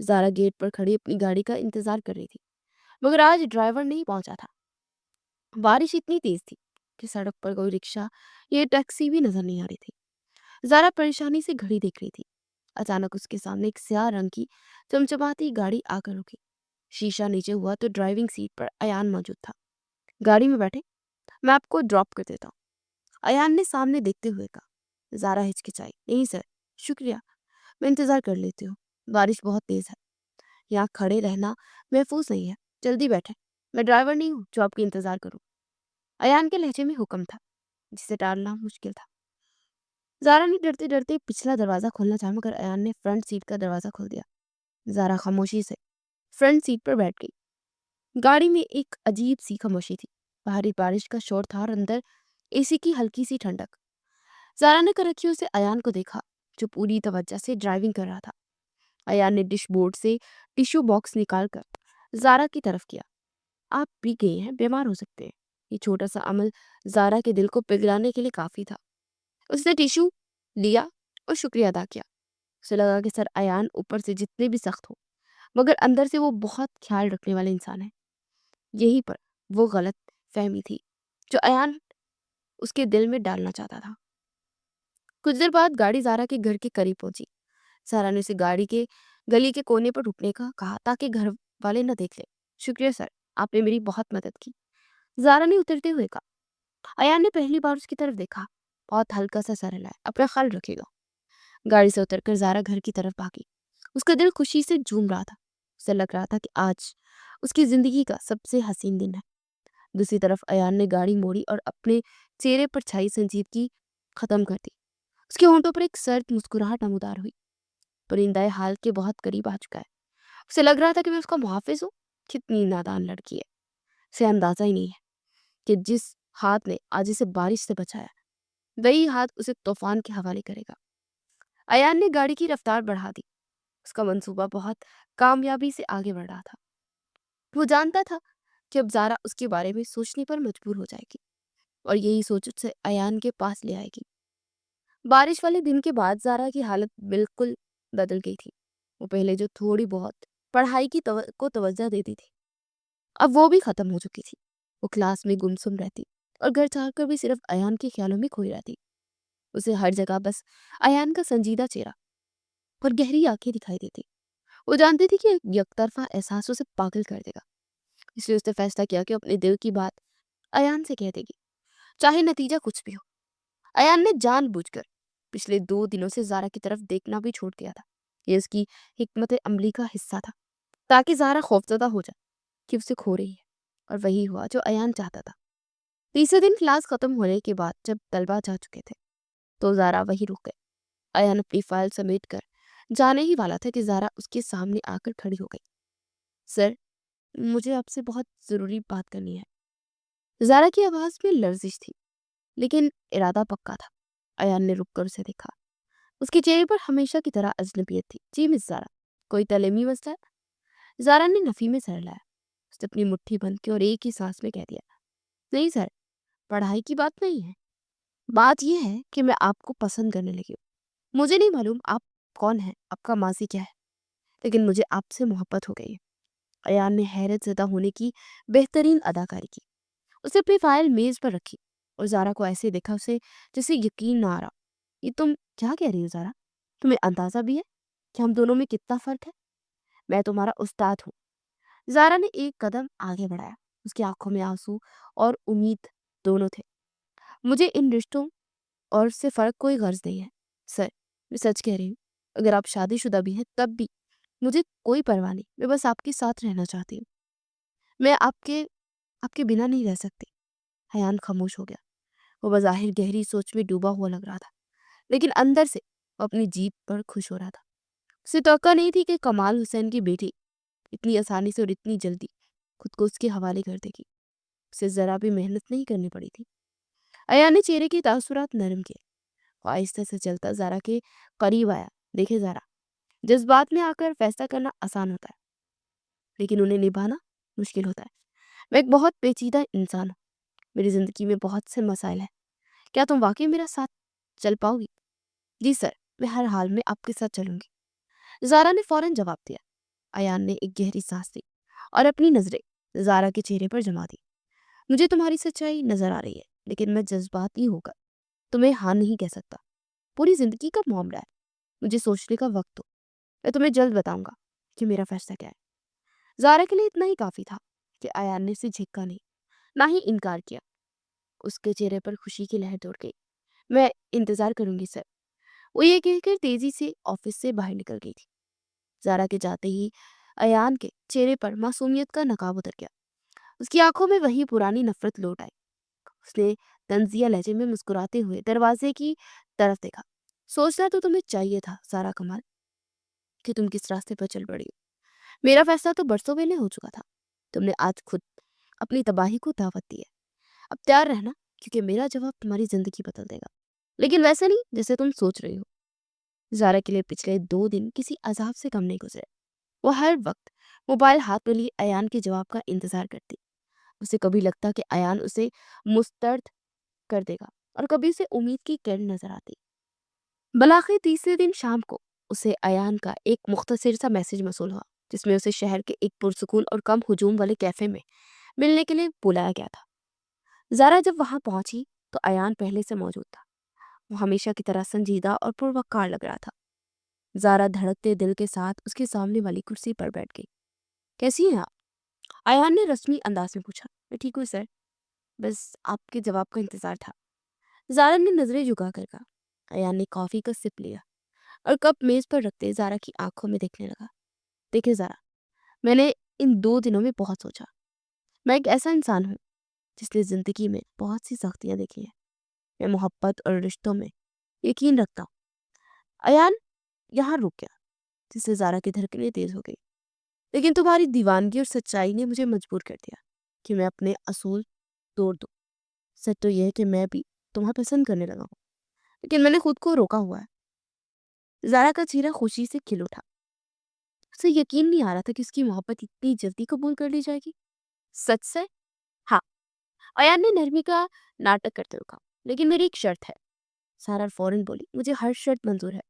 زارا get پر کھڑی اپنی گاڑی کا انتظار کر رہی تھی، مگر آج ڈرائیور نہیں پہنچا تھا۔ بارش اتنی تیز تھی کہ سڑک پر کوئی رکشا یا ٹیکسی بھی نظر نہیں آ رہی تھی۔ زارا پریشانی سے گھڑی دیکھ رہی تھی۔ اچانک اس کے سامنے ایک سیاہ رنگ کی چمچماتی گاڑی آ کر رکی۔ شیشہ نیچے ہوا تو ڈرائیونگ سیٹ پر ایان موجود تھا۔ گاڑی میں بیٹھے، میں آپ کو ڈراپ کر دیتا ہوں، ایان نے سامنے دیکھتے ہوئے کہا۔ زارا ہچکچائی، نہیں سر، شکریہ، میں انتظار کر لیتی ہوں، بارش بہت تیز ہے، یہاں کھڑے رہنا محفوظ نہیں ہے، جلدی بیٹھے، میں ڈرائیور نہیں ہوں جو آپ کی انتظار کروں۔ ایان کے لہجے میں حکم تھا جسے ٹالنا مشکل تھا۔ زارا نے ڈرتے ڈرتے پچھلا دروازہ کھولنا چاہا مگر ایان نے فرنٹ سیٹ کا دروازہ کھول دیا۔ زارا خاموشی سے فرنٹ سیٹ پر بیٹھ گئی۔ گاڑی میں ایک عجیب سی خاموشی تھی، باہر بارش کا شور تھا اور اندر اے سی کی ہلکی سی ٹھنڈک۔ زارا نے کرکیوں سے ایان کو دیکھا جو پوری توجہ سے ڈرائیونگ کر رہا تھا۔ ایان نے ڈش بورڈ سے ٹیشو باکس نکال کر زارا کی طرف کیا۔ آپ بھی گئے ہیں، بیمار ہو سکتے ہیں۔ یہ چھوٹا سا عمل زارا کے دل کو پگھلانے کے لیے کافی تھا۔ اس نے ٹیشو لیا اور شکریہ ادا کیا۔ اسے لگا کہ سر ایان اوپر سے جتنے بھی سخت ہو مگر اندر سے وہ بہت خیال رکھنے والے انسان ہے۔ یہی پر وہ غلط فہمی تھی جو ایان اس کے دل میں ڈالنا چاہتا تھا۔ کچھ دیر بعد گاڑی زارا کے گھر کے قریب پہنچی۔ زارا نے اسے گاڑی کے گلی کے کونے پر رکنے کا کہا تاکہ گھر والے نہ دیکھ لیں۔ شکریہ سر، آپ نے میری بہت مدد کی، زارا نے اترتے ہوئے کہا۔ ایان نے پہلی بار اس کی طرف دیکھا، بہت ہلکا سا سر ہلایا، اپنا خیال رکھے گا۔ گاڑی سے اتر کر زارا گھر کی طرف بھاگی۔ اس کا دل خوشی سے جھوم رہا تھا، اسے لگ رہا تھا کہ آج اس کی زندگی کا سب سے حسین دن ہے۔ دوسری طرف ایان نے گاڑی موڑی اور اپنے چہرے پر چھائی سنجیدگی ختم کر دی۔ اس کے ہونٹوں پر ایک سرد مسکراہٹ نمودار ہوئی۔ پرندہ حال کے بہت قریب آ چکا ہے۔ اسے لگ رہا تھا کہ میں اس کا محافظ ہوں۔ کتنی نادان لڑکی ہے، اسے اندازہ ہی نہیں ہے کہ جس ہاتھ نے آج اسے بارش سے بچایا وہی ہاتھ اسے طوفان کے حوالے کرے گا۔ ایان نے گاڑی کی رفتار بڑھا دی۔ اس کا منصوبہ بہت کامیابی سے آگے بڑھ رہا تھا۔ وہ جانتا تھا کہ اب زارا اس کے بارے میں سوچنے پر مجبور ہو جائے گی اور یہی سوچ اسے ایان کے پاس لے آئے گی۔ بارش والے دن کے بعد زارا کی حالت بالکل بدل گئی تھی۔ وہ پہلے جو تھوڑی بہت پڑھائی کو توجہ دیتی تھی اب وہ بھی ختم ہو چکی تھی۔ وہ کلاس میں گمسم رہتی اور گھر چاہ کر بھی صرف ایان کے خیالوں میں کھوئی رہتی۔ اسے ہر جگہ بس ایان کا سنجیدہ چہرہ اور گہری آنکھیں دکھائی دیتی۔ وہ جانتی تھی کہ یک طرفہ احساس اسے پاگل کر دے گا، اس لیے اس نے فیصلہ کیا کہ اپنے دل کی بات ایان سے کہہ دے گی، چاہے نتیجہ کچھ بھی ہو۔ ایان نے جان بوجھ کر پچھلے 2 دنوں سے زارا کی طرف دیکھنا بھی چھوڑ دیا تھا۔ یہ اس کی حکمت عملی کا حصہ تھا تاکہ زارا خوفزدہ ہو جائے کہ اسے کھو رہی ہے، اور وہی ہوا جو ایان چاہتا تھا۔ تیسرے دن کلاس ختم ہونے کے بعد جب طلبہ جا چکے تھے تو زارا وہی رک گئے۔ ایان اپنی فائل سمیٹ کر جانے ہی والا تھا کہ زارا اس کے سامنے آ کر کھڑی ہو گئی۔ سر، مجھے آپ سے بہت ضروری بات کرنی ہے۔ زارا کی آواز میں لرزش تھی لیکن ارادہ پکا تھا۔ ایان نے رک کر اسے دیکھا۔ اس کے چہرے پر ہمیشہ کی طرح اجنبیت تھی۔ جی مس زارا، کوئی تعلیمی مسئلہ ہے؟ زارا نے نفی میں سر ہلایا۔ اس نے اپنی مٹھی بند کی اور ایک ہی سانس میں کہہ دیا، نہیں سر، پڑھائی کی بات نہیں ہے، بات یہ ہے کہ میں آپ کو پسند کرنے لگی ہوں۔ مجھے نہیں معلوم آپ کون ہیں، آپ کا ماضی کیا ہے، لیکن مجھے آپ سے محبت ہو گئی ہے۔ ایان نے حیرت زدہ ہونے کی بہترین اداکاری کی۔ اس نے اپنی فائل میز پر رکھی اور زارا کو ایسے دیکھا اسے جسے یقین نہ آ رہا۔ یہ تم کیا کہہ رہی ہو زارا؟ تمہیں اندازہ بھی ہے کہ ہم دونوں میں کتنا فرق ہے؟ میں تمہارا استاد ہوں۔ زارا نے ایک قدم آگے بڑھایا۔ اس کی آنکھوں میں آنسو اور امید دونوں تھے۔ مجھے ان رشتوں اور سے فرق کوئی غرض نہیں ہے سر، میں سچ کہہ رہی ہوں، اگر آپ شادی شدہ بھی ہیں تب بھی مجھے کوئی پرواہ نہیں، میں بس آپ کے ساتھ رہنا چاہتی ہوں۔ میں آپ کے بنا نہیں رہ سکتی۔ ایان خاموش ہو گیا۔ وہ بظاہر گہری سوچ میں ڈوبا ہوا لگ رہا تھا لیکن اندر سے وہ اپنی جیت پر خوش ہو رہا تھا۔ اسے توقع نہیں تھی کہ کمال حسین کی بیٹی اتنی آسانی سے اور اتنی جلدی خود کو اس کے حوالے کر دے گی۔ اسے ذرا بھی محنت نہیں کرنی پڑی تھی۔ ایان نے چہرے کی تاثرات نرم کیے۔ وہ آہستہ سے چلتا زارا کے قریب آیا۔ دیکھے زارا، جذبات میں آ کر فیصلہ کرنا آسان ہوتا ہے لیکن انہیں نبھانا مشکل ہوتا ہے۔ میں ایک بہت پیچیدہ انسان ہوں، میری زندگی میں بہت سے مسائل ہیں، کیا تم واقعی میرا ساتھ چل پاؤ گی؟ جی سر، میں ہر حال میں آپ کے ساتھ چلوں گی، زارا نے فوراً جواب دیا۔ ایان نے ایک گہری سانس لی اور اپنی نظریں زارا کے چہرے پر جما دی. مجھے تمہاری سچائی نظر آ رہی ہے لیکن میں جذباتی ہو کر تمہیں ہاں نہیں کہہ سکتا. پوری زندگی کا معاملہ ہے. مجھے سوچنے کا وقت دو. میں تمہیں جلد بتاؤں گا کہ میرا فیصلہ کیا ہے. زارا کے لیے اتنا ہی کافی تھا کہ ایان نے اسے جھکا نہیں نہ ہی انکار کیا. اس کے چہرے پر خوشی کی لہر دوڑ گئی. میں انتظار کروں گی سر. وہ یہ کہہ کر تیزی سے آفس سے باہر نکل گئی تھی. زارا کے جاتے ہی ایان کے چہرے پر معصومیت کا نقاب اتر گیا. اس کی آنکھوں میں وہی پرانی نفرت لوٹ آئی. اس نے طنزیہ لہجے میں مسکراتے ہوئے دروازے کی طرف دیکھا. سوچنا تو تمہیں چاہیے تھا سارا کمال کہ تم کس راستے پر چل پڑی ہو. میرا فیصلہ تو برسوں پہلے ہو چکا تھا. تم نے آج خود اپنی تباہی کو دعوت دی ہے. اب تیار رہنا کیونکہ میرا جواب تمہاری زندگی بدل دے گا. لیکن ویسے نہیں جیسے تم سوچ رہی ہو. زارا کے لیے پچھلے 2 دن کسی عذاب سے کم نہیں گزرے. وہ ہر وقت موبائل ہاتھ میں لیے ایان کے جواب کا انتظار کرتی. اسے کبھی لگتا کہ ایان اسے مسترد کر دے گا اور کبھی اسے امید کی کرن نظر آتی. بلاخر تیسرے دن شام کو اسے ایان کا ایک مختصر سا میسج موصول ہوا جس میں اسے شہر کے ایک پرسکون اور کم ہجوم والے کیفے میں ملنے کے لیے بلایا گیا تھا. زارا جب وہاں پہنچی تو ایان پہلے سے موجود تھا. وہ ہمیشہ کی طرح سنجیدہ اور پروقار لگ رہا تھا. زارا دھڑکتے دل کے ساتھ اس کے سامنے والی کرسی پر بیٹھ گئی. کیسی ہیں آپ؟ ایان نے رسمی انداز میں پوچھا. میں ٹھیک ہوں سر. بس آپ کے جواب کا انتظار تھا. زارا نے نظریں جھکا کر کہا. ایان نے کافی کا سپ لیا اور کپ میز پر رکھتے زارا کی آنکھوں میں دیکھنے لگا. دیکھیں زارا، میں نے ان 2 دنوں میں بہت سوچا. میں ایک ایسا انسان ہوں جس نے زندگی میں بہت سی سختیاں دیکھی ہیں. میں محبت اور رشتوں میں یقین رکھتا ہوں. ایان یہاں رک گیا جس سے زارا کی دھڑکنیں تیز ہو گئی. لیکن تمہاری دیوانگی اور سچائی نے مجھے مجبور کر دیا کہ میں اپنے اصول توڑ دوں. سچ تو یہ ہے کہ میں بھی تمہیں پسند کرنے لگا ہوں لیکن میں نے خود کو روکا ہوا ہے. زارا کا چہرہ خوشی سے کھل اٹھا. اسے یقین نہیں آ رہا تھا کہ اس کی محبت اتنی جلدی قبول کر لی جائے گی. سچ سے؟ ہاں. ایان نے نرمی کا ناٹک کرتے ہوئے کہا. لیکن میری ایک شرط ہے. سارا فوراً بولی. مجھے ہر شرط منظور ہے.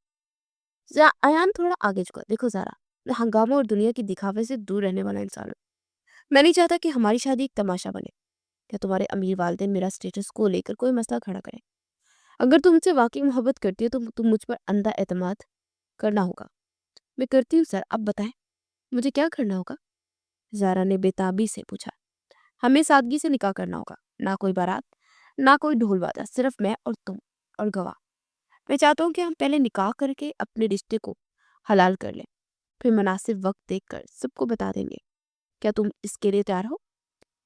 ایان تھوڑا آگے جھکا. دیکھو زارا، میں ہنگامہ اور دنیا کی دکھاوے سے دور رہنے والا انسان ہوں. میں نہیں چاہتا کہ ہماری شادی ایک تماشا بنے یا تمہارے امیر والدین میرا سٹیٹس کو لے کر کوئی مسئلہ کھڑا کریں. اگر تم سے واقعی محبت کرتی ہو تو تم مجھ پر اندھا اعتماد کرنا ہوگا. میں کرتی ہوں سر. اب بتائیں مجھے کیا کرنا ہوگا؟ زارا نے بےتابی سے پوچھا. ہمیں سادگی سے نکاح کرنا ہوگا. نہ کوئی بارات، نہ کوئی ڈھول باجا. صرف میں اور تم اور گواہ. میں چاہتا ہوں کہ ہم پہلے نکاح کر کے اپنے رشتے کو حلال کر لیں. پھر مناسب وقت دیکھ کر سب کو بتا دیں گے. کیا تم اس کے لیے تیار ہو؟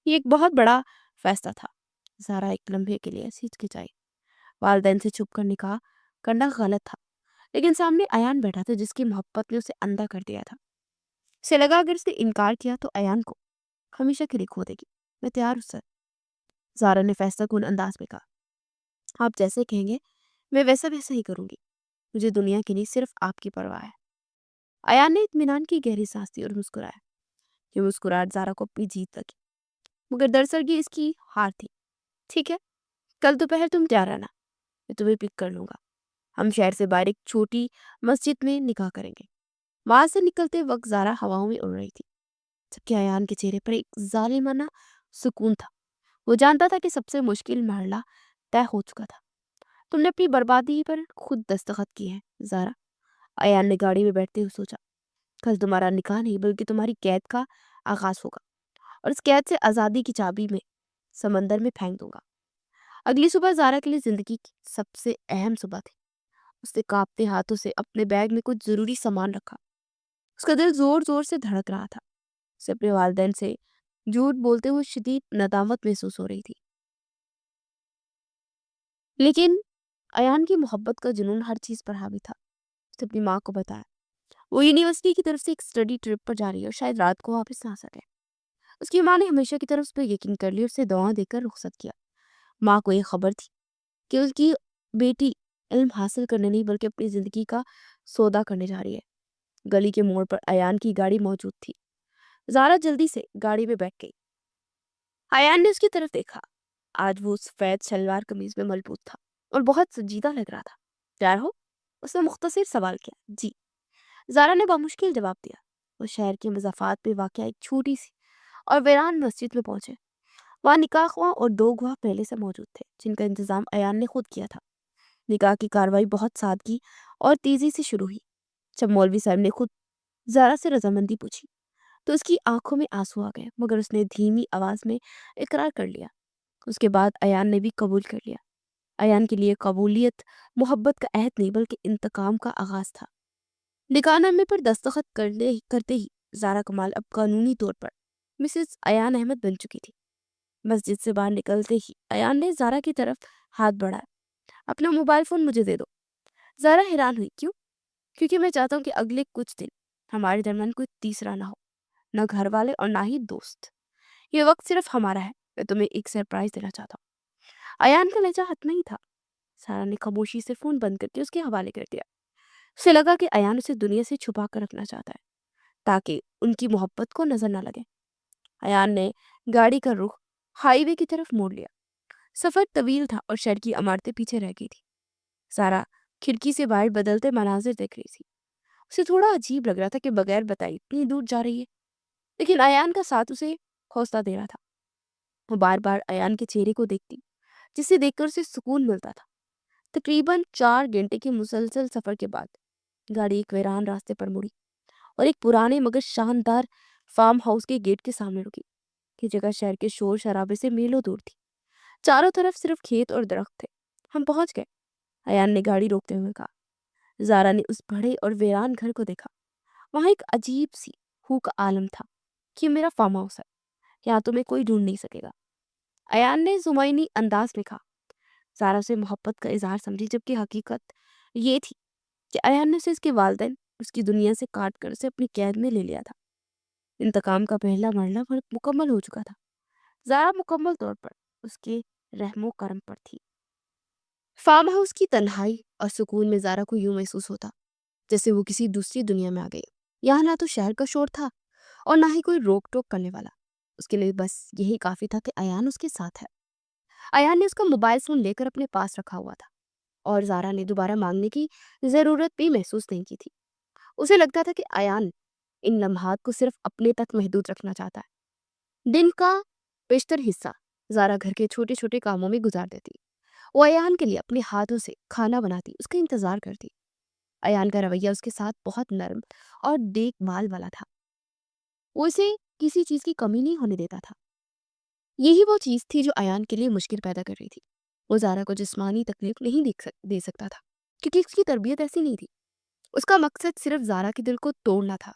یہ ایک بہت بڑا فیصلہ تھا. زارا ایک لمحے کے لیے ہچکچائی. والدین سے چھپ کر نکاح کرنا غلط تھا لیکن سامنے ایان بیٹھا تھا جس کی محبت نے اسے اندھا کر دیا تھا. اسے لگا اگر اس نے انکار کیا تو ایان کو ہمیشہ کے لیے کھو دے گی. میں تیار ہوں سر. زارا نے فیصلہ کن انداز میں کہا. آپ جیسے کہیں گے میں ویسا ہی کروں گی. مجھے دنیا کی نہیں صرف آپ کی پرواہ ہے. ایان نے اطمینان کی گہری سانس لی اور مسکرایا. یہ مسکراہٹ زارا کو اپنی جیت لگی مگر دراصل یہ اس کی ہار تھی. ٹھیک ہے، کل دوپہر تم تیار رہنا. میں تمہیں پک کر لوں گا. ہم شہر سے باہر ایک چھوٹی مسجد میں نکاح کریں گے. وہاں سے نکلتے وقت زارا ہواؤں میں اڑ رہی تھی جبکہ ایان کے چہرے پر ایک ظالمانہ سکون تھا. وہ جانتا تھا کہ سب سے مشکل مرحلہ طے ہو چکا تھا. تم نے اپنی بربادی پر خود دستخط کیے ہیں زارا. ایان نے گاڑی میں بیٹھتے ہوئے سوچا. کل تمہارا نکاح نہیں بلکہ تمہاری قید کا آغاز ہوگا اور اس قید سے آزادی کی چابی میں سمندر میں پھینک دوں گا. اگلی صبح زارا کے لیے زندگی کی سب سے اہم صبح تھی. اس نے کانپتے ہاتھوں سے اپنے بیگ میں کچھ ضروری سامان رکھا. اس کا دل زور زور سے دھڑک رہا تھا. اسے اپنے والدین سے جھوٹ بولتے ہوئے شدید ندامت محسوس ہو رہی تھی. لیکن ایان کی محبت کا جنون ہر چیز پر حاوی تھا. اس نے اپنی ماں کو بتایا وہ یونیورسٹی کی طرف سے ایک اسٹڈی ٹرپ پر جا رہی ہے اور شاید رات کو واپس نہ آ سکے. اس کی ماں نے ہمیشہ کی طرف اس پر یقین کر لی اور اسے دعا دے کر رخصت کیا. ماں کو یہ خبر تھی کہ اس کی بیٹی علم حاصل کرنے نہیں بلکہ اپنی زندگی کا سودا کرنے جا رہی ہے. گلی کے موڑ پر ایان کی گاڑی موجود تھی. زارا جلدی سے گاڑی میں بیٹھ گئی. ایان نے اس کی طرف دیکھا. آج وہ سفید شلوار قمیض میں ملبوس تھا اور بہت سنجیدہ لگ رہا تھا. تیار ہو؟ اس نے مختصر سوال کیا. جی. زارا نے بامشکل جواب دیا. وہ شہر کے مضافات میں واقع ایک چھوٹی سی اور ویران مسجد میں پہنچے۔ وہاں نکاح خواہ اور 2 گواہ پہلے سے موجود تھے جن کا انتظام ایان نے خود کیا تھا۔ نکاح کی کاروائی بہت سادگی اور تیزی سے شروع ہوئی۔ جب مولوی صاحب نے خود زارا سے رضامندی پوچھی تو اس کی آنکھوں میں آنسو آ گئے، مگر اس نے دھیمی آواز میں اقرار کر لیا۔ اس کے بعد ایان نے بھی قبول کر لیا۔ ایان کے لیے قبولیت محبت کا عہد نہیں بلکہ انتقام کا آغاز تھا۔ نکاح نامے پر دستخط کرتے ہی زارا کمال اب قانونی طور پر مسز ایان احمد بن چکی تھی۔ مسجد سے باہر نکلتے ہی ایان نے زارا کی طرف ہاتھ بڑھایا۔ اپنا موبائل فون مجھے دے دو۔ زارا حیران ہوئی، کیوں؟ کیونکہ میں چاہتا ہوں کہ اگلے کچھ دن ہمارے درمیان کوئی تیسرا نہ ہو، نہ گھر والے اور نہ ہی دوست۔ یہ وقت صرف ہمارا ہے۔ میں تمہیں ایک سرپرائز دینا چاہتا ہوں۔ ایان کا لہجہ حتمی ہی تھا۔ سارا نے خاموشی سے فون بند کر کے اس کے حوالے کر دیا۔ اسے لگا کہ ایان اسے دنیا سے چھپا کر رکھنا چاہتا ہے تاکہ ان کی محبت کو نظر نہ لگے۔ ایان نے گاڑی کا رخ ہائی وے کی طرف موڑ لیا۔ سفر طویل تھا اور شہر کی عمارتیں پیچھے رہ گئی تھی۔ سارا کھڑکی سے باہر بدلتے مناظر دیکھ رہی تھی۔ اسے تھوڑا عجیب لگ رہا تھا کہ بغیر بتائے اتنی دور جا رہی ہے، لیکن ایان کا ساتھ اسے حوصلہ دے رہا تھا۔ وہ بار بار ایان کے چہرے کو دیکھتی جسے دیکھ کر اسے سکون ملتا تھا۔ تقریباً 4 گھنٹے کے مسلسل سفر کے بعد گاڑی ایک ویران راستے پر مڑی اور ایک پرانے مگر شاندار فارم ہاؤس کے گیٹ کے سامنے رکی۔ یہ جگہ شہر کے شور شرابے سے میلوں دور تھی۔ چاروں طرف صرف کھیت اور درخت تھے۔ ہم پہنچ گئے، ایان نے گاڑی روکتے ہوئے کہا۔ زارا نے اس بڑے اور ویران گھر کو دیکھا۔ وہاں ایک عجیب سی ہو کا عالم تھا کہ یہ میرا فارم ہاؤس ہے، یہاں تمہیں کوئی ڈھونڈ نہیں سکے گا، ایان نے زمینی انداز میں کہا۔ زارا سے محبت کا اظہار سمجھی، جبکہ حقیقت یہ تھی کہ ایان نے اسے اس کے والدین اس کی دنیا سے کاٹ کر اسے اپنی قید میں لے لیا تھا۔ انتقام کا پہلا مرحلہ مکمل ہو چکا تھا۔ زارا مکمل طور پر اس کے رحم و کرم پر تھی۔ فارم ہاؤس کی تنہائی اور سکون میں زارا کو یوں محسوس ہوتا جیسے وہ کسی دوسری دنیا میں آ گئی۔ یہاں نہ تو شہر کا شور تھا اور نہ ہی کوئی روک ٹوک کرنے والا۔ اس کے لیے بس یہی کافی تھا کہ ایان اس کے ساتھ ہے۔ ایان نے اس کا موبائل فون لے کر اپنے پاس رکھا ہوا تھا اور زارا نے دوبارہ مانگنے کی ضرورت بھی محسوس نہیں کی تھی۔ اسے لگتا تھا کہ ایان ان لمحات کو صرف اپنے تک محدود رکھنا چاہتا ہے۔ دن کا بیشتر حصہ زارا گھر کے چھوٹے چھوٹے کاموں میں گزار دیتی۔ وہ ایان کے لیے اپنے ہاتھوں سے کھانا بناتی، اس کا انتظار کرتی۔ ایان کا رویہ اس کے ساتھ بہت نرم اور دیکھ بھال والا تھا۔ وہ اسے کسی چیز کی کمی نہیں ہونے دیتا تھا۔ یہی وہ چیز تھی جو ایان کے لیے مشکل پیدا کر رہی تھی۔ وہ زارا کو جسمانی تکلیف نہیں دے سکتا تھا کیونکہ اس کی تربیت ایسی نہیں تھی۔ اس کا مقصد صرف زارا کے دل کو توڑنا تھا۔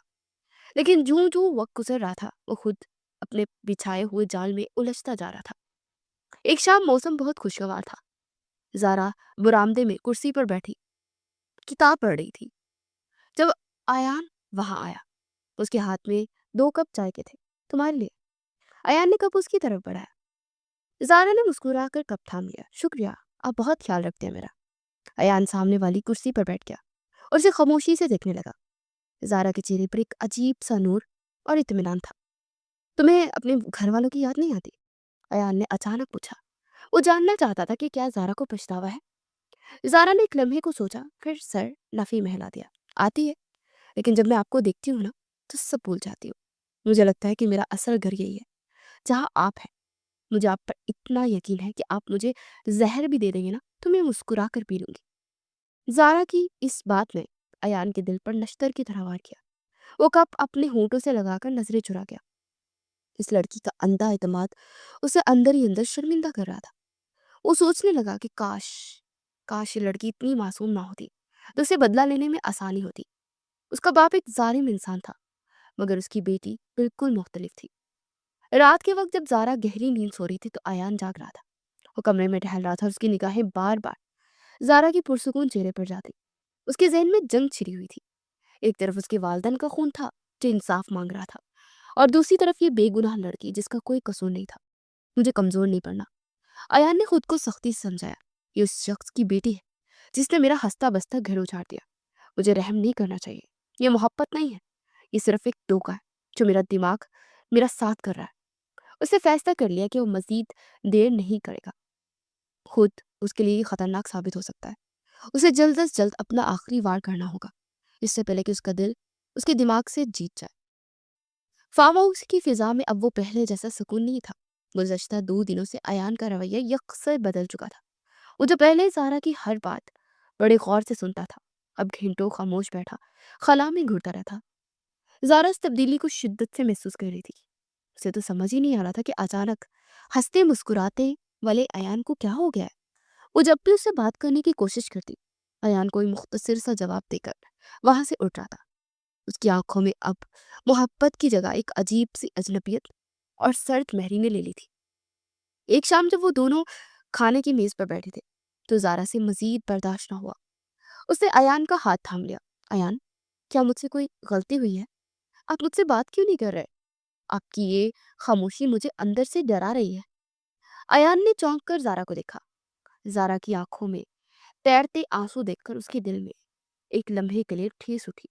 لیکن جوں جوں وقت گزر رہا تھا وہ خود اپنے بچھائے ہوئے جال میں الجھتا جا رہا تھا۔ ایک شام موسم بہت خوشگوار تھا۔ زارا برآمدے میں کرسی پر بیٹھی کتاب پڑھ رہی تھی جب ایان وہاں آیا۔ اس کے ہاتھ میں 2 کپ چائے کے تھے۔ تمہارے لیے۔ ایان نے کپ اس کی طرف بڑھایا۔ زارا نے مسکرا کر کپ تھام لیا۔ شکریہ، آپ بہت خیال رکھتے ہیں میرا۔ ایان سامنے والی کرسی پر بیٹھ گیا اور اسے خاموشی سے دیکھنے لگا۔ زارا کے چہرے پر ایک عجیب سا نور اور اطمینان تھا۔ تمہیں اپنے گھر والوں کی یاد نہیں آتی؟ ایان نے اچانک پوچھا۔ وہ جاننا چاہتا تھا کہ کیا زارا کو پچھتاوا ہے۔ زارا نے ایک لمحے کو سوچا، پھر سر نفی میں ہلا دیا۔ آتی ہے، لیکن جب میں آپ کو دیکھتی ہوں نا تو سب بھول جاتی ہوں۔ مجھے لگتا ہے کہ میرا اصل گھر یہی ہے جہاں آپ ہیں۔ مجھے آپ پر اتنا یقین ہے کہ آپ مجھے زہر بھی دے دیں گے نا تو میں مسکرا کر پی لوں گی۔ زارا کی اس بات نے ایان کے دل پر نشتر کی طرح وار کیا۔ وہ کپ اپنے ہونٹوں سے لگا کر نظریں چرا گیا۔ اس لڑکی کا اندھا اعتماد اسے اندر ہی اندر شرمندہ کر رہا تھا۔ وہ سوچنے لگا کہ کاش یہ لڑکی اتنی معصوم نہ ہوتی تو اسے بدلہ لینے میں آسانی ہوتی۔ اس کا باپ ایک ظالم انسان تھا مگر اس کی بیٹی بالکل مختلف تھی۔ رات کے وقت جب زارا گہری نیند سو رہی تھی تو ایان جاگ رہا تھا۔ وہ کمرے میں ٹہل رہا تھا اور اس کی نگاہیں بار بار زارا کی پرسکون چہرے پر جاتی۔ اس کے ذہن میں جنگ چھڑی ہوئی تھی۔ ایک طرف اس کے والدین کا خون تھا جو انصاف مانگ رہا تھا اور دوسری طرف یہ بے گناہ لڑکی جس کا کوئی قصور نہیں تھا۔ مجھے کمزور نہیں پڑنا، ایان نے خود کو سختی سے سمجھایا۔ یہ اس شخص کی بیٹی ہے جس نے میرا ہنستا بستا گھر اجاڑ دیا۔ مجھے رحم نہیں کرنا چاہیے۔ یہ محبت نہیں ہے، یہ صرف ایک دھوکہ ہے جو میرا دماغ میرا ساتھ کر رہا ہے۔ اس نے فیصلہ کر لیا کہ وہ مزید دیر نہیں کرے گا۔ خود اس کے لیے خطرناک ثابت ہو سکتا ہے۔ اسے جلد از جلد اپنا آخری وار کرنا ہوگا اس سے پہلے کہ اس کا دل اس کے دماغ سے جیت جائے۔ فارم ہاؤس کی فضا میں اب وہ پہلے جیسا سکون نہیں تھا۔ گزشتہ 2 دنوں سے ایان کا رویہ یکسر بدل چکا تھا۔ وہ جو پہلے زارا کی ہر بات بڑے غور سے سنتا تھا، اب گھنٹوں خاموش بیٹھا خلا میں گھرتا رہتا۔ زارا اس تبدیلی کو شدت سے محسوس کر رہی تھی۔ اسے تو سمجھ ہی نہیں آ رہا تھا کہ اچانک ہنستے مسکراتے والے ایان کو کیا ہو گیا ہے۔ وہ جب بھی اس سے بات کرنے کی کوشش کرتی، ایان کوئی مختصر سا جواب دے کر وہاں سے اٹھ رہا تھا۔ اس کی آنکھوں میں اب محبت کی جگہ ایک عجیب سی اجنبیت اور سرد مہری نے لے لی تھی۔ ایک شام جب وہ دونوں کھانے کی میز پر بیٹھے تھے تو زارا سے مزید برداشت نہ ہوا۔ اس نے ایان کا ہاتھ تھام لیا۔ ایان، کیا مجھ سے کوئی غلطی ہوئی ہے؟ آپ مجھ سے بات کیوں نہیں کر رہے؟ آپ کی یہ خاموشی مجھے اندر سے ڈرا رہی ہے۔ ایان نے چونک کر زارا کو دیکھا۔ زارا کی آنکھوں میں تیرتے آنسو دیکھ کر اس کے دل میں ایک لمحے کے لیے ٹھیس اٹھی۔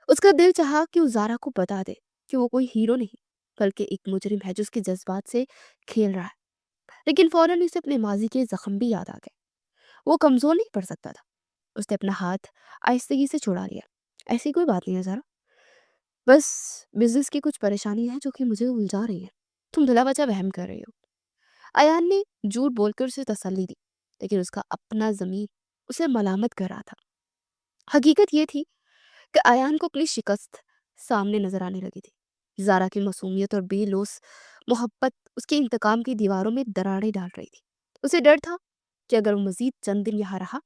اس کا دل چاہا کہ وہ زارا کو بتا دے کہ وہ کوئی ہیرو نہیں بلکہ ایک مجرم ہے جو اس کے جذبات سے کھیل رہا ہے، لیکن فوراً اسے اپنے ماضی کے زخم بھی یاد آ گئے۔ وہ کمزور نہیں پڑ سکتا تھا۔ اس نے اپنا ہاتھ آہستگی سے چھڑا لیا۔ ایسی کوئی بات نہیں ہے زارا، بس بزنس کی کچھ پریشانی ہے جو کہ مجھے الجھا رہی ہے۔ تم بھلا بچہ وہم کر رہی ہو۔ ایان نے جھوٹ بول کر اسے تسلی دی، لیکن اس کا اپنا ضمیر اسے ملامت کر رہا تھا۔ حقیقت یہ تھی کہ ایان کو اپنی شکست سامنے نظر آنے لگی تھی۔ زارا کی معصومیت اور بے لوث محبت اس کے انتقام کی دیواروں میں دراڑیں ڈال رہی تھی۔ اسے ڈر تھا کہ اگر وہ مزید چند دن یہاں رہا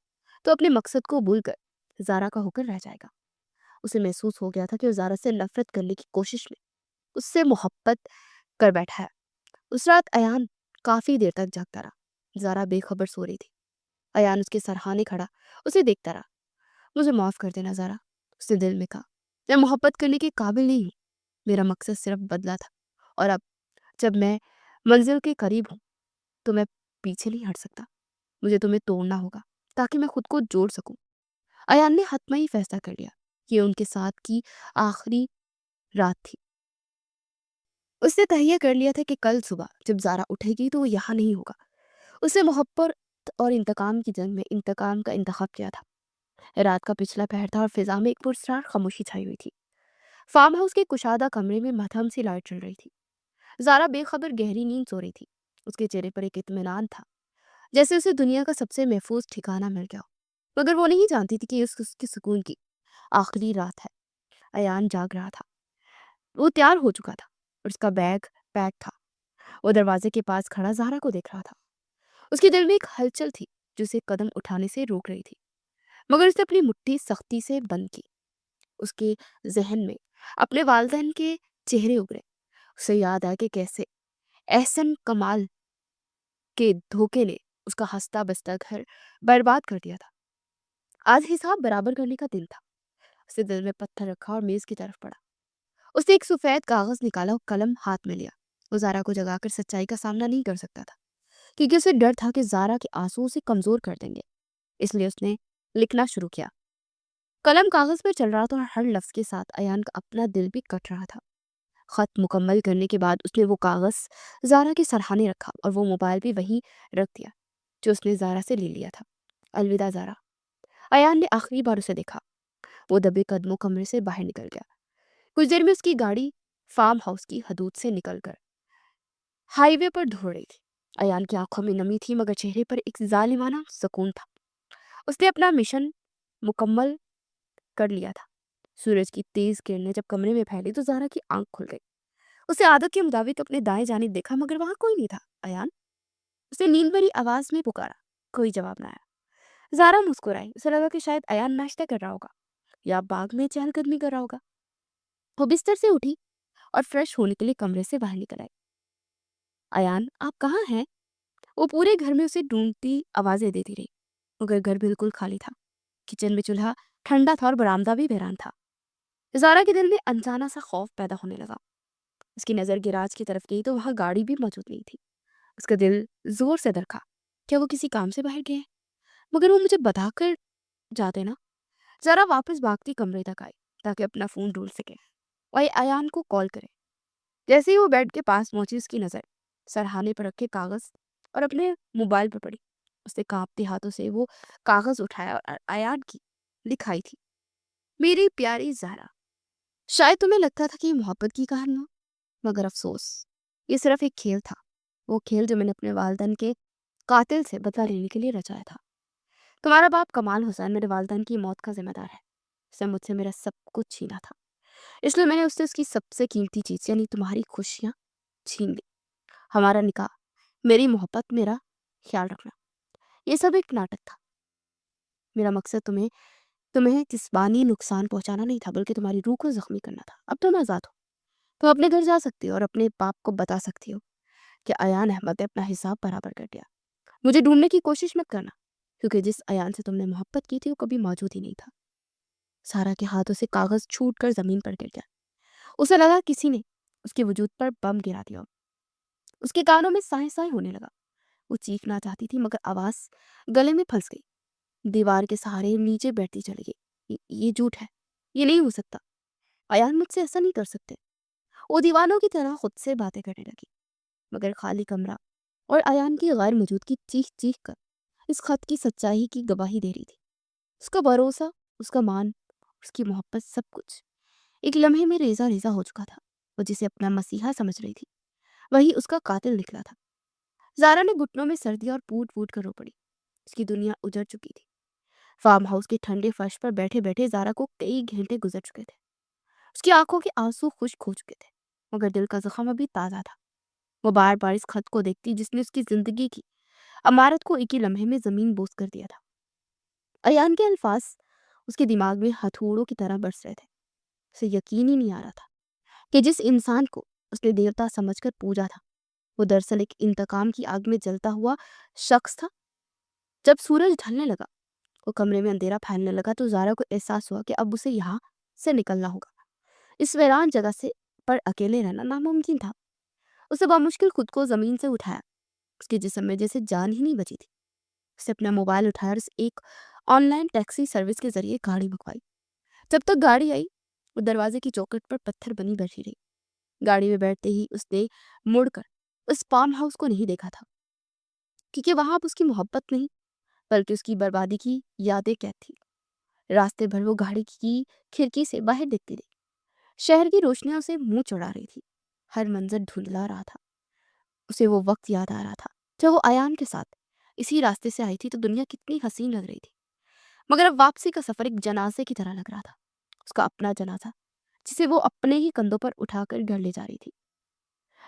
تو اپنے مقصد کو بھول کر زارا کا ہو کر رہ جائے گا۔ اسے محسوس ہو گیا تھا کہ وہ زارا سے نفرت کرنے کی کوشش میں اس سے محبت کر بیٹھا ہے۔ اس رات ایان کافی دیر تک جاگتا رہا۔ زارا بے خبر سو رہی تھی۔ ایان اس کے سرہانے کھڑا اسے دیکھتا رہا۔ مجھے معاف کر دینا زارا، اس نے دل میں کہا۔ میں محبت کرنے کے قابل نہیں ہوں۔ میرا مقصد صرف بدلا تھا، اور اب جب میں منزل کے قریب ہوں تو میں پیچھے نہیں ہٹ سکتا۔ مجھے تمہیں توڑنا ہوگا تاکہ میں خود کو جوڑ سکوں۔ ایان نے حتمی فیصلہ کر لیا۔ یہ ان کے ساتھ کی آخری رات تھی۔ اس نے تہیہ کر لیا تھا کہ کل صبح جب زارا اٹھے گی تو وہ یہاں نہیں ہوگا۔ اس نے محبت اور انتقام کی جنگ میں انتقام کا انتخاب کیا تھا۔ رات کا پچھلا پہر تھا اور فضا میں ایک پراسرار خاموشی چھائی ہوئی تھی۔ فارم ہاؤس کے کشادہ کمرے میں مدھم سی لائٹ چل رہی تھی۔ زارا بے خبر گہری نیند سو رہی تھی۔ اس کے چہرے پر ایک اطمینان تھا، جیسے اسے دنیا کا سب سے محفوظ ٹھکانہ مل گیا ہو، مگر وہ نہیں جانتی تھی کہ اس کے سکون کی آخری رات ہے۔ ایان جاگ رہا تھا۔ وہ تیار ہو چکا تھا اور اس کا بیگ پیک تھا۔ وہ دروازے کے پاس کھڑا زارا کو دیکھ رہا تھا۔ اس کے دل میں ایک ہلچل تھی جو اسے قدم اٹھانے سے روک رہی تھی، مگر اس نے اپنی مٹھی سختی سے بند کی۔ اس کے ذہن میں اپنے والدین کے چہرے ابھرے۔ اسے یاد آیا کہ کیسے احسن کمال کے دھوکے نے اس کا ہنستا بستا گھر برباد کر دیا تھا۔ آج حساب برابر کرنے کا دن تھا۔ اس نے دل میں پتھر رکھا اور میز کی طرف پڑھا۔ اس نے ایک سفید کاغذ نکالا اور قلم ہاتھ میں لیا۔ وہ زارا کو جگا کر سچائی کا سامنا نہیں کر سکتا تھا، کیونکہ اسے ڈر تھا کہ زارا کے آنسو اسے کمزور کر دیں گے۔ اس لیے اس نے لکھنا شروع کیا۔ قلم کاغذ پر چل رہا تھا اور ہر لفظ کے ساتھ ایان کا اپنا دل بھی کٹ رہا تھا۔ خط مکمل کرنے کے بعد اس نے وہ کاغذ زارا کے سرہانے رکھا اور وہ موبائل بھی وہیں رکھ دیا جو اس نے زارا سے لے لیا تھا۔ الوداع زارا، ایان نے آخری بار اسے دیکھا۔ وہ دبے قدموں کمرے سے باہر نکل گیا۔ کچھ دیر میں اس کی گاڑی فارم ہاؤس کی حدود سے نکل کر ہائی وے پر دوڑ رہی تھی۔ ایان کی آنکھوں میں نمی تھی، مگر چہرے پر ایک ظالمانہ سکون تھا۔ اس نے اپنا مشن مکمل کر لیا تھا۔ سورج کی تیز کرنیں جب کمرے میں پھیلی تو زارا کی آنکھ کھل گئی۔ اسے عادت کے مطابق اپنے دائیں جانب دیکھا، مگر وہاں کوئی نہیں تھا۔ ایان، اس نے نیند بھری آواز میں پکارا۔ کوئی جواب نہ آیا۔ زارا مسکرائی۔ اسے لگا کہ شاید ایان ناشتہ کر رہا ہوگا یا باغ میں چہل قدمی کر رہا ہوگا۔ وہ بستر سے اٹھی اور فریش ہونے کے لیے کمرے سے باہر نکل آئی۔ ایان، آپ کہاں ہیں؟ وہ پورے گھر میں اسے ڈھونڈتی آوازیں دیتی رہی، مگر گھر بالکل خالی تھا۔ کچن میں چولہا ٹھنڈا تھا اور برآمدہ بھی ویران تھا۔ زارا کے دل میں انجانا سا خوف پیدا ہونے لگا۔ اس کی نظر گیراج کی طرف گئی تو وہاں گاڑی بھی موجود نہیں تھی۔ اس کا دل زور سے دھڑکا۔ کیا وہ کسی کام سے باہر گئے ہیں؟ مگر وہ مجھے بتا کر جاتے نا۔ ذرا واپس بھاگتی کمرے تک آئی تاکہ اپنا فون ڈھونڈ سکے اور ایان کو کال کرے۔ جیسے ہی وہ بیڈ کے پاس پہنچی، اس کی نظر سرہانے پر رکھے کاغذ اور اپنے موبائل پر پڑی۔ اس نے کانپتے ہاتھوں سے وہ کاغذ اٹھایا اور ایان کی لکھائی تھی، میری پیاری زہرا، شاید تمہیں لگتا تھا کہ یہ محبت کی کہانی ہو، مگر افسوس یہ صرف ایک کھیل تھا، وہ کھیل جو میں نے اپنے والدین کے قاتل سے بدلہ لینے کے لیے رچایا تھا۔ تمہارا باپ کمال حسین میرے والدین کی موت کا ذمہ دار ہے، اس نے مجھ سے میرا سب کچھ چھینا تھا، اس لیے میں نے اس سے اس کی سب سے قیمتی چیز یعنی تمہاری خوشیاں چھین لی۔ ہمارا نکاح، میری محبت، میرا خیال رکھنا، یہ سب ایک ناٹک تھا۔ میرا مقصد تمہیں جسمانی نقصان پہنچانا نہیں تھا، بلکہ تمہاری روح کو زخمی کرنا تھا۔ اب تم آزاد ہو، تم اپنے گھر جا سکتی ہو اور اپنے باپ کو بتا سکتی ہو کہ ایان احمد نے اپنا حساب برابر کر دیا۔ مجھے ڈھونڈنے کی کوشش مت کرنا، کیونکہ جس ایان سے تم نے محبت کی تھی وہ کبھی موجود ہی نہیں تھا۔ سارا کے ہاتھوں سے کاغذ چھوٹ کر زمین پر گر گیا۔ اسے لگا کسی نے اس کے وجود پر بم گرا دیا۔ اس کے کانوں میں سائیں سائیں ہونے لگا۔ وہ چیخنا چاہتی تھی مگر آواز گلے میں پھنس گئی۔ دیوار کے سہارے نیچے بیٹھتی چلی گئی۔ یہ جھوٹ ہے، یہ نہیں ہو سکتا، ایان مجھ سے ایسا نہیں کر سکتے۔ وہ دیوانوں کی طرح خود سے باتیں کرنے لگی، مگر خالی کمرہ اور ایان کی غیر موجودگی چیخ چیخ کر اس خط کی سچائی کی گواہی دے رہی تھی۔ اس کا بھروسہ، اس کا مان، اس کی محبت، سب کچھ ایک لمحے میں ریزہ ریزہ ہو چکا تھا۔ وہ جسے اپنا مسیحا سمجھ رہی تھی وہی اس کا قاتل نکلا تھا۔ زارا نے گھٹنوں میں سر دیا اور پوٹ پوٹ کر رو پڑی۔ اس کی دنیا اجڑ چکی تھی۔ فارم ہاؤس کے ٹھنڈے فرش پر بیٹھے بیٹھے زارا کو کئی گھنٹے گزر چکے تھے۔ اس کی آنکھوں کے آنسو خشک ہو چکے تھے، مگر دل کا زخم ابھی تازہ تھا۔ وہ بار بار اس خط کو دیکھتی جس نے اس کی زندگی کی عمارت کو ایک ہی لمحے میں زمین بوس کر دیا تھا۔ ایان کے الفاظ اس کے دماغ میں ہتھوڑوں کی طرح برس رہے تھے۔ اسے یقین ہی نہیں آ رہا تھا کہ جس انسان کو اس نے دیوتا سمجھ کر پوجا تھا وہ دراصل ایک انتقام کی آگ میں جلتا ہوا شخص تھا۔ جب سورج ڈھلنے لگا، وہ کمرے میں اندھیرا پھیلنے لگا تو زارا کو احساس ہوا کہ اب اسے یہاں سے نکلنا ہوگا۔ اس ویران جگہ سے پر اکیلے رہنا ناممکن تھا۔ اسے بمشکل خود کو زمین سے اٹھایا۔ اس کے جسم میں جیسے جان ہی نہیں بچی تھی۔ اسے اپنا موبائل اٹھایا اور ایک آن لائن ٹیکسی سروس کے ذریعے گاڑی بکوائی۔ جب تک گاڑی آئی وہ دروازے کی چوکھٹ پر پتھر بنی بیٹھی رہی۔ گاڑی میں بیٹھتے ہی اس نے مڑ کر اس فارم ہاؤس کو نہیں دیکھا تھا، کیونکہ وہاں اب اس کی محبت نہیں بلکہ اس کی بربادی کی یادیں قید تھی۔ راستے بھر وہ گاڑی کی کھڑکی سے باہر دیکھتی رہی۔ شہر کی روشنیاں اسے منہ چڑھا رہی تھی، ہر منظر دھندلا رہا تھا۔ اسے وہ وقت یاد آ رہا تھا جب وہ ایان کے ساتھ اسی راستے سے آئی تھی تو دنیا کتنی حسین لگ رہی تھی، مگر اب واپسی کا سفر ایک جنازے کی طرح لگ رہا تھا، اس کا اپنا جنازہ جسے وہ اپنے ہی کندھوں پر اٹھا کر گھر لے جا رہی تھی۔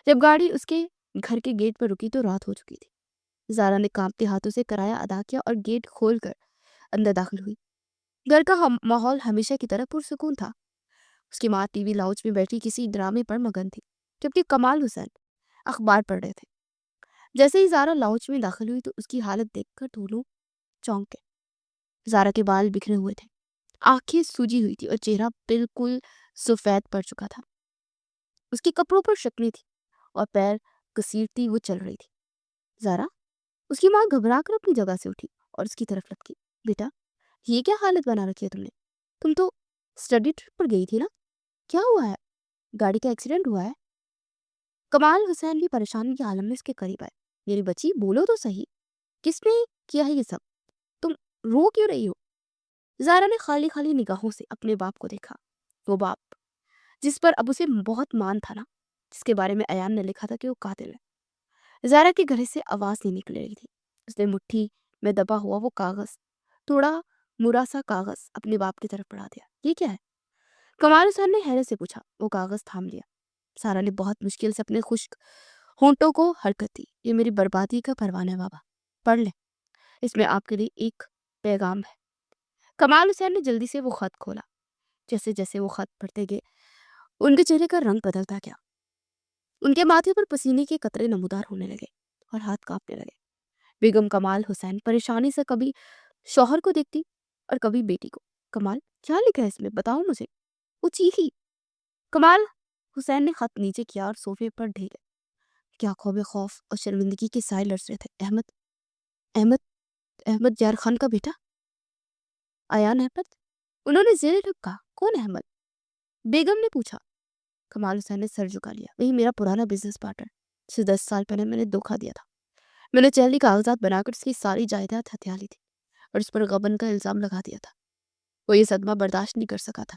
جب گاڑی اس کے گھر کے گیٹ پر رکی تو رات ہو چکی تھی۔ زارا نے کانپتے ہاتھوں سے کرایہ ادا کیا اور گیٹ کھول کر اندر داخل ہوئی۔ گھر کا ماحول ہمیشہ کی طرح پرسکون تھا۔ اس کی ماں ٹی وی لاؤنج میں بیٹھی کسی ڈرامے پر مگن تھی، جبکہ کمال حسین اخبار پڑھ رہے تھے۔ جیسے ہی زارا لاؤنج میں داخل ہوئی تو اس کی حالت دیکھ کر دونوں چونک گئے۔ زارا کے بال بکھرے ہوئے تھے، آنکھیں سوجی ہوئی تھی اور چہرہ بالکل سفید پڑ چکا تھا۔ اس کے کپڑوں پر شکنی تھی اور پیر گھسیٹتی وہ چل رہی تھی۔ زارا، اس کی ماں گھبرا کر اپنی جگہ سے اٹھی اور اس کی طرف لپکی۔ بیٹا، یہ کیا حالت بنا رکھی ہے تم نے؟ تم تو اسٹڈی ٹرپ پر گئی تھی نا؟ کیا ہوا ہے؟ گاڑی کا ایکسیڈنٹ ہوا ہے؟ کمال حسین بھی پریشانی کے عالم میں اس کے قریب آئے۔ میری بچی بولو تو صحیح، کس نے کیا ہے یہ سب؟ تم رو کیوں رہی ہو؟ زارا نے خالی خالی نگاہوں سے اپنے باپ کو دیکھا، وہ باپ جس پر اب اسے بہت مان تھا نا، جس کے بارے میں ایان نے لکھا تھا کہ وہ قاتل ہے۔ زارا کے گھر سے آواز نہیں نکل رہی تھی۔ اس نے مٹھی میں دبا ہوا وہ کاغذ، تھوڑا مرا سا کاغذ اپنے باپ کی طرف بڑھا دیا۔ یہ کیا ہے؟ کمال حسین نے حیرت سے پوچھا۔ وہ کاغذ تھام لیا۔ سارا نے بہت مشکل سے اپنے خشک ہونٹوں کو حرکت دی۔ یہ میری بربادی کا پروانہ ہے بابا، پڑھ لیں، اس میں آپ کے لیے ایک پیغام ہے۔ کمال حسین نے جلدی سے وہ خط کھولا۔ جیسے جیسے وہ خط پڑھتے گئے ان کے چہرے کا رنگ بدلتا گیا۔ ان کے ماتھے پر پسینے کے قطرے نمودار ہونے لگے اور ہاتھ کانپنے لگے۔ بیگم کمال حسین پریشانی سے کبھی شوہر کو دیکھتی اور کبھی بیٹی کو۔ کمال، کیا لکھا ہے اس میں؟ بتاؤ مجھے، وہ چیخی۔ کمال حسین نے خط نیچے کیا اور صوفے پر ڈھے گئے۔ کیا خوب خوف اور شرمندگی کے سائے لرز رہے تھے۔ احمد احمد احمد یار خان کا بیٹا ایان احمد؟ انہوں نے زیر لب کہا۔ کون احمد؟ بیگم نے پوچھا۔ کمال حسین نے سر جھکا لیا۔ وہی میرا پرانا بزنس پارٹنر جسے 10 سال پہلے میں نے دھوکا دیا تھا۔ میں نے چہلی کاغذات بنا کر اس کی ساری جائیداد ہتھیا لی تھی اور اس پر غبن کا الزام لگا دیا تھا۔ وہ یہ صدمہ برداشت نہیں کر سکا تھا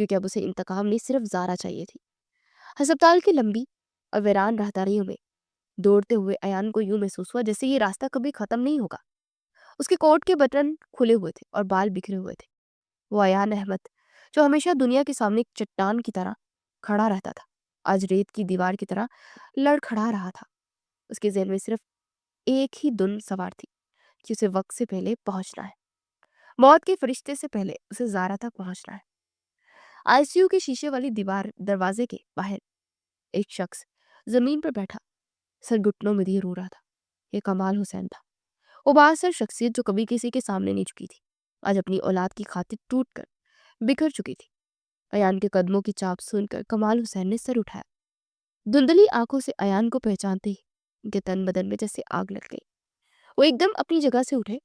کیونکہ اب اسے انتقام نہیں صرف زارا چاہیے تھی۔ ہسپتال کی لمبی اور ویران راہداریوں میں دوڑتے ہوئے ایان کو یوں محسوس ہوا جیسے یہ راستہ کبھی ختم نہیں ہوگا۔ اس کے کوٹ کے بٹن کھلے ہوئے تھے اور بال بکھرے ہوئے تھے۔ وہ ایان احمد جو ہمیشہ دنیا کے سامنے ایک چٹان کی طرح کھڑا رہتا تھا، آج ریت کی دیوار کی طرح لڑکھڑا رہا تھا۔ اس کے ذہن میں صرف ایک ہی دن سوار تھی کہ اسے وقت سے پہلے پہنچنا ہے، موت کے فرشتے سے پہلے اسے زارا تک پہنچنا ہے۔ آئی سی یو کے شیشے والی دروازے کے باہر ایک شخص زمین پر بیٹھا سر گھٹنوں میں دیے رو رہا تھا۔ یہ کمال حسین تھا، وہ بااثر شخصیت جو کبھی کسی کے سامنے نہیں جھکی تھی، آج اپنی اولاد کی خاطر ٹوٹ کر بکھر چکی تھی۔ ایان کے قدموں کی چاپ سن کر کمال حسین نے سر اٹھایا۔ دھندلی آنکھوں سے ایان کو پہچانتے ہی ان کے تن بدن میں جیسے آگ لگ گئی۔ وہ ایک دم اپنی جگہ سے اٹھے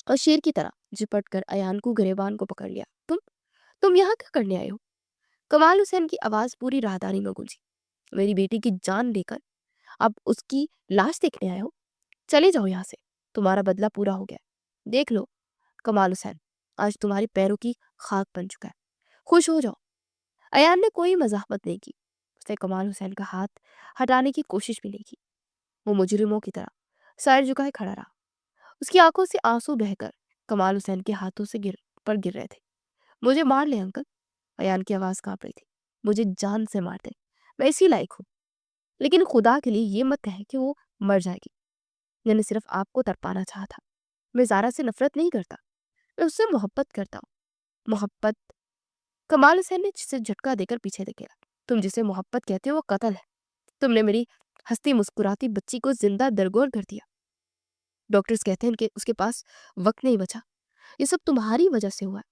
اور شیر کی طرح جپٹ کر ایان کو گریبان کو پکڑ لیا۔ تم یہاں کیا کرنے آئے ہو؟ کمال حسین کی آواز پوری راہداری میں گونجی۔ میری بیٹی کی جان لے کر اب اس کی لاش دیکھنے آئے ہو؟ چلے جاؤ یہاں سے، تمہارا بدلہ پورا ہو گیا۔ دیکھ لو کمال حسین، آج تمہاری پیروں کی خاک بن چکا ہے، خوش ہو جاؤ۔ ایان نے کوئی مزاحمت نہیں کی، اس نے کمال حسین کا ہاتھ ہٹانے کی کوشش بھی نہیں کی۔ وہ مجرموں کی طرح سر جھکائے کھڑا رہا، اس کی آنکھوں سے آنسو بہہ کر کمال حسین کے ہاتھوں سے گر رہے تھے۔ مجھے مار لے انکل، ایان کی آواز کانپ رہی تھی، مجھے جان سے مار دے، میں اسی لائق ہوں، لیکن خدا کے لیے یہ مت کہے کہ وہ مر جائے گی۔ میں نے صرف آپ کو تڑپانا چاہا تھا، میں زارا سے نفرت نہیں کرتا، میں اس سے محبت کرتا ہوں۔ محبت؟ کمال حسین نے جسے جھٹکا دے کر پیچھے دھکیلا۔ تم جسے محبت کہتے ہو وہ قتل ہے، تم نے میری ہستی مسکراتی بچی کو زندہ درگور کر دیا۔ ڈاکٹرز کہتے ہیں کہ اس کے پاس وقت نہیں بچا، یہ سب تمہاری وجہ سے ہوا ہے۔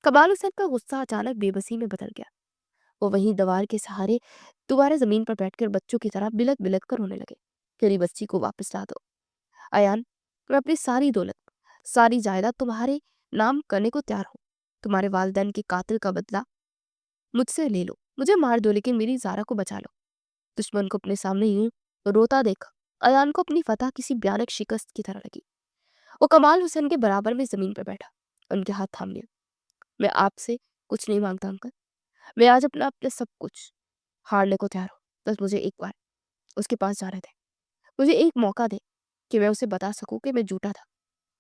کمال حسین کا غصہ اچانک بے بسی میں بدل گیا۔ وہ وہیں دیوار کے سہارے دوبارہ زمین پر بیٹھ کر بچوں کی طرح بلک بلک کر رونے لگے۔ میری بچی کو واپس لا دو ایان، میں اپنی ساری دولت، ساری جائیداد تمہارے نام کرنے کو تیار ہوں۔ تمہارے والدین کے قاتل کا بدلہ مجھ سے لے لو، مجھے مار دو لیکن میری زارا کو بچا لو۔ دشمن کو اپنے سامنے یوں روتا دیکھ ایان کو اپنی فتح کسی بھیانک شکست کی طرح لگی۔ وہ کمال حسین کے برابر میں زمین پر بیٹھا، ان کے ہاتھ تھام لیا۔ میں آپ سے کچھ نہیں مانگتا انکل، میں آج اپنا سب کچھ ہارنے کو تیار ہوں، بس مجھے ایک بار اس کے پاس جانے دے، مجھے ایک موقع دے کہ میں اسے بتا سکوں کہ میں جھوٹا تھا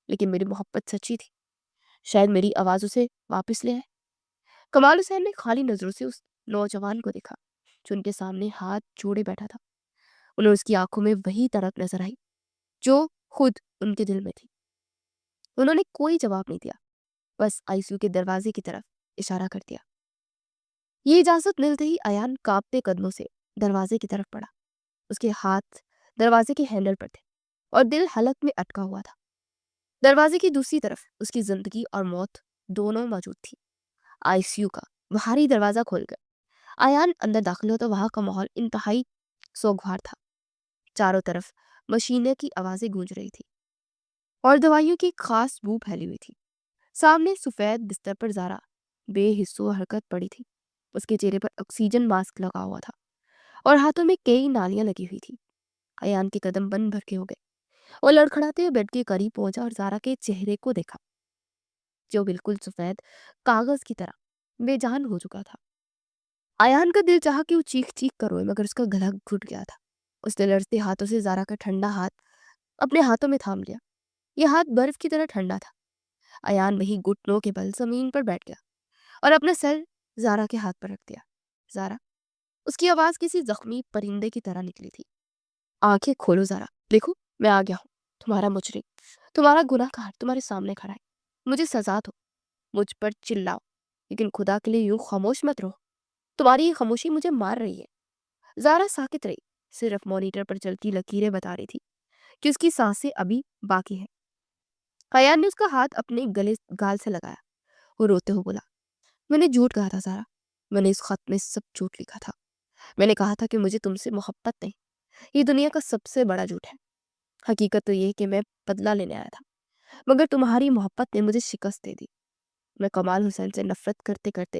لیکن میری محبت سچی تھی، شاید میری آواز اسے واپس لے آئے۔ کمال حسین نے خالی نظروں سے اس نوجوان کو دیکھا جو ان کے سامنے ہاتھ جوڑے بیٹھا تھا۔ انہیں اس کی آنکھوں میں وہی تڑپ نظر آئی جو خود ان کے دل میں تھی۔ انہوں نے کوئی جواب نہیں دیا، بس آئی سی یو کے دروازے کی طرف اشارہ کر دیا۔ یہ اجازت ملتے ہی ایان کانپتے قدموں سے دروازے کی طرف بڑھا۔ اس کے ہاتھ دروازے کے ہینڈل پر تھے اور دل حلق میں اٹکا ہوا تھا۔ دروازے کی دوسری طرف اس کی زندگی اور موت دونوں موجود تھی۔ آئی سی یو کا باہری دروازہ کھول کر ایان اندر داخل ہو تو وہاں کا ماحول انتہائی سوگوار تھا۔ چاروں طرف مشینیں کی آوازیں گونج رہی تھی اور دوائیوں کی خاص بو پھیلی ہوئی تھی۔ سامنے سفید بستر پر زارا بے حس و حرکت پڑی تھی، اس کے چہرے پر آکسیجن ماسک لگا ہوا تھا اور ہاتھوں میں کئی نالیاں لگی ہوئی تھی۔ ایان کے قدم بن بھر کے ہو گئے، وہ لڑکھڑاتے ہوئے بیڈ کے قریب پہنچا اور زارا کے چہرے کو دیکھا جو بالکل سفید کاغذ کی طرح بے جان ہو چکا تھا۔ ایان کا دل چاہا کہ وہ چیخ چیخ کر روئے مگر اس کا گلا گھٹ گیا تھا۔ اس نے لرزتے ہاتھوں سے زارا کا ٹھنڈا ہاتھ اپنے ہاتھوں میں تھام لیا۔ یہ ہاتھ برف کی طرح ٹھنڈا تھا۔ ایان وہی گھٹنوں کے بل زمین پر بیٹھ گیا اور اپنا سر زارا کے ہاتھ پر رکھ دیا۔ زارا، اس کی آواز کسی زخمی پرندے کی طرح نکلی تھی۔ آنکھیں کھولو زارا، دیکھو میں آ گیا ہوں، تمہارا مجرم، تمہارا گناہ گار تمہارے سامنے کھڑا ہے، مجھے سزا دو، مجھ پر چلاؤ لیکن خدا کے لیے یوں خاموش مت رہو، تمہاری یہ خاموشی مجھے مار رہی ہے۔ زارا ساکت رہی، صرف مانیٹر پر چلتی لکیریں بتا رہی تھی کہ اس کی سانسیں ابھی باقی ہیں۔ ایان نے اس کا ہاتھ اپنے گال سے لگایا، وہ روتے ہوئے بولا، میں نے جھوٹ کہا تھا زارا، میں نے اس خط میں سب جھوٹ لکھا تھا، میں نے کہا تھا کہ مجھے تم سے محبت نہیں، یہ دنیا کا سب سے بڑا جھوٹ ہے۔ حقیقت تو یہ کہ میں بدلہ لینے آیا تھا مگر تمہاری محبت نے مجھے شکست دے دی۔ میں کمال حسین سے نفرت کرتے کرتے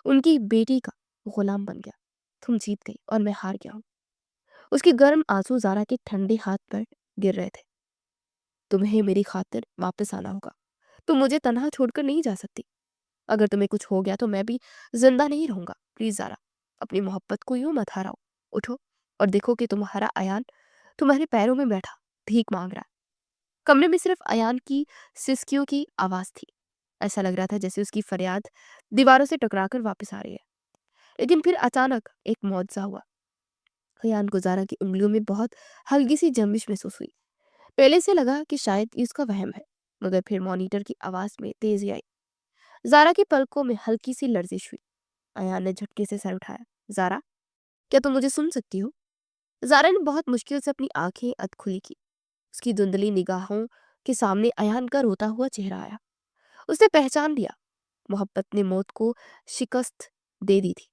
ان کی بیٹی کا غلام بن گیا، تم جیت گئی اور میں ہار گیا ہوں۔ اس کی گرم آنسو زارا کے ٹھنڈے ہاتھ پر گر رہے تھے۔ تمہیں میری خاطر واپس آنا ہوگا، تم مجھے تنہا چھوڑ کر نہیں جا سکتی۔ اگر تمہیں کچھ ہو گیا تو میں بھی زندہ نہیں رہوں گا. پلیز زارا، اپنی محبت کو یوں مت ہراؤ. اٹھو اور دیکھو کہ تمہارا ایان تمہارے پیروں میں بیٹھا بھیک مانگ رہا ہے. کمرے میں صرف ایان کی سسکیوں کی آواز تھی. ایسا لگ رہا تھا جیسے اس کی فریاد دیواروں سے ٹکرا کر واپس آ رہی ہے. لیکن پھر اچانک ایک معجزہ ہوا. ایان کو زارا کی انگلیوں میں بہت ہلکی سی جنبش محسوس ہوئی. پہلے سے لگا کہ شاید اس کا وہم ہے، مگر پھر مانیٹر کی آواز میں تیزی آئی. زارا کی پلکوں میں ہلکی سی لرزش ہوئی. ایان نے جھٹکے سے سر اٹھایا. زارا، کیا تم مجھے سن سکتی ہو؟ زارا نے بہت مشکل سے اپنی آنکھیں اد کھلی کی. اس کی دھندلی نگاہوں کے سامنے ایان کا روتا ہوا چہرہ آیا. اس نے پہچان لیا. محبت نے موت کو شکست دے دی تھی.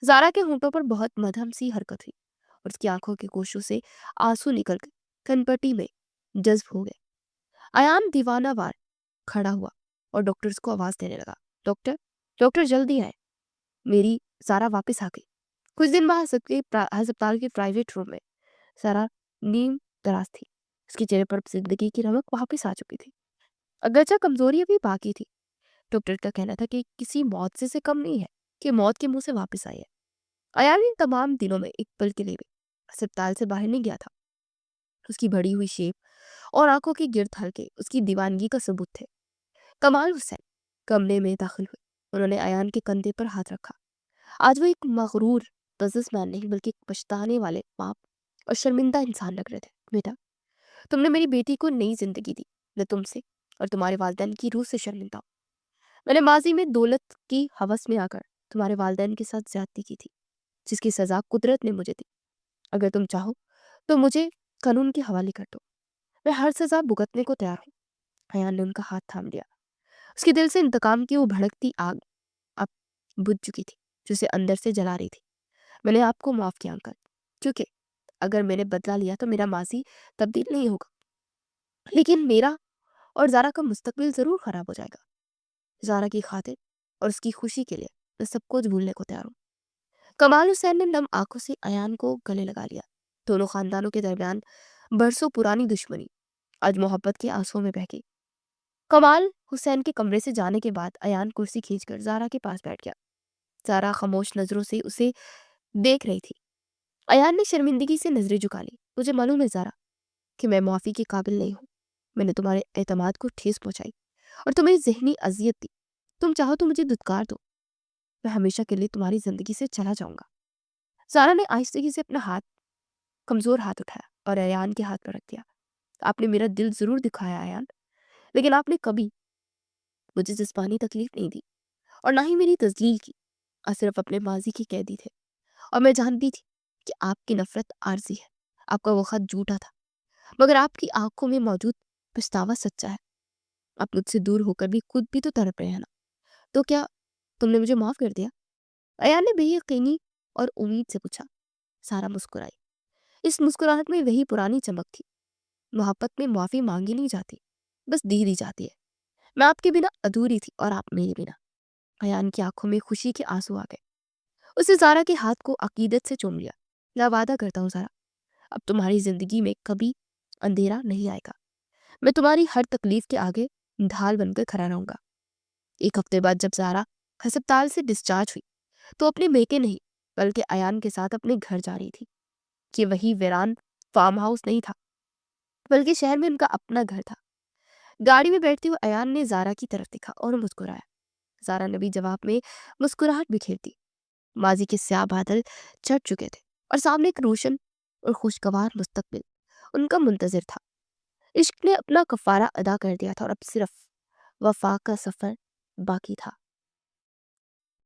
زارا کے ہونٹوں پر بہت مدھم سی حرکت ہوئی اور اس کی آنکھوں کے گوشوں سے آنسو نکل گئے، کنپٹی میں جذب ہو گئے. ایان دیوانہ وار کھڑا ہوا اور ڈاکٹرز کو آواز دینے لگا. ڈاکٹر، ڈاکٹر جلدی آئے، میری زارا واپس آ گئی. کچھ دن بعد ہسپتال کے پرائیویٹ روم میں زارا نیم دراز تھی. اس کے چہرے پر زندگی کی رمق واپس آ چکی تھی، اگرچہ کمزوری ابھی باقی تھی. ڈاکٹر کا کہنا تھا کہ کسی معجزے سے کم نہیں ہے کہ موت کے منہ سے واپس آئی ہے. ایان ان تمام دنوں میں ایک پل کے لیے بھی ہسپتال سے باہر نہیں گیا تھا. اس کی بڑی ہوئی شیپ اور آنکھوں کے گرد ہلکے اس کی دیوانگی کا ثبوت تھے. کمال حسین کمرے میں داخل ہوئے. انہوں نے ایان کے کندھے پر ہاتھ رکھا. آج وہ ایک مغرور بزنس مین نہیں بلکہ ایک پچھتانے والے باپ اور شرمندہ انسان لگ رہے تھے. بیٹا، تم نے میری بیٹی کو نئی زندگی دی. میں تم سے اور تمہارے والدین کی روح سے شرمندہ ہوں. میں نے ماضی میں دولت کی ہوس میں آ کر تمہارے والدین کے ساتھ زیادتی کی تھی، جس کی سزا قدرت نے مجھے دی. اگر تم چاہو تو مجھے قانون کے حوالے کر دو، میں ہر سزا بھگتنے کو تیار ہوں. ایان نے ان کا ہاتھ تھام لیا. اس کے دل سے انتقام کی وہ بھڑکتی آگ اب بجھ چکی تھی جو اسے اندر سے جلا رہی تھی. میں نے آپ کو معاف کیا انکل، کیونکہ اگر میں نے بدلہ لیا تو میرا ماضی تبدیل نہیں ہوگا، لیکن میرا اور زارا کا مستقبل ضرور خراب ہو جائے گا. زارا کی خاطر اور اس کی خوشی کے لیے میں سب کچھ بھولنے کو تیار ہوں. کمال حسین نے نم آنکھوں سے ایان کو گلے لگا لیا. دونوں خاندانوں کے درمیان برسوں پرانی دشمنی آج محبت کے آنسوں میں بہہ گئی. کمال حسین کے کمرے سے جانے کے بعد ایان کرسی کھینچ کر زارا کے پاس بیٹھ گیا. زارا خاموش نظروں سے اسے دیکھ رہی تھی. ایان نے شرمندگی سے نظریں جھکا لی. مجھے معلوم ہے زارا کہ میں معافی کے قابل نہیں ہوں. میں نے تمہارے اعتماد کو ٹھیس پہنچائی اور تمہیں ذہنی اذیت دی. تم چاہو تو مجھے دھتکار دو، میں ہمیشہ کے لیے تمہاری زندگی سے چلا جاؤں گا. زارا نے آہستگی سے اپنا کمزور ہاتھ اٹھایا اور ایان کے ہاتھ پر رکھ دیا. آپ نے میرا دل ضرور دکھایا ایان، لیکن آپ نے کبھی مجھے جسمانی تکلیف نہیں دی اور نہ ہی میری تذلیل کی. آپ صرف اپنے ماضی کی قیدی تھے اور میں جانتی تھی کہ آپ کی نفرت عارضی ہے. آپ کا وہ خط جھوٹا تھا، مگر آپ کی آنکھوں میں موجود پچھتاوا سچا ہے. آپ مجھ سے دور ہو کر بھی خود بھی تو تڑپ رہے ہیں نا، تو کیا تم نے مجھے معاف کر دیا؟ ایان نے بے یقینی اور امید سے پوچھا. سارا مسکرائی. اس مسکراہٹ میں وہی پرانی چمک تھی. محبت میں معافی مانگی نہیں جاتی، بس دی دی جاتی ہے. میں آپ کے بنا ادھوری تھی اور آپ میرے بنا. ایان کی آنکھوں میں خوشی کے آنسو آ گئے. اسے زارا کے ہاتھ کو عقیدت سے چوم لیا. میں وعدہ کرتا ہوں زارا، اب تمہاری زندگی میں کبھی اندھیرا نہیں آئے گا. میں تمہاری ہر تکلیف کے آگے ڈھال بن کر کھڑا رہوں گا. ایک ہفتے بعد جب زارا ہسپتال سے ڈسچارج ہوئی تو اپنے میکے نہیں بلکہ ایان کے ساتھ اپنے گھر جا رہی تھی. کہ وہی ویران فارم ہاؤس نہیں تھا بلکہ شہر میں ان کا اپنا گھر تھا. گاڑی میں بیٹھتے ہوئے ایان نے زارا کی طرف دیکھا اور مسکرایا. زارا نے بھی جواب میں مسکراہٹ بکھیر دی. ماضی کے سیاہ بادل چڑھ چکے تھے اور سامنے ایک روشن اور خوشگوار مستقبل ان کا منتظر تھا. عشق نے اپنا کفارہ ادا کر دیا تھا اور اب صرف وفا کا سفر باقی تھا.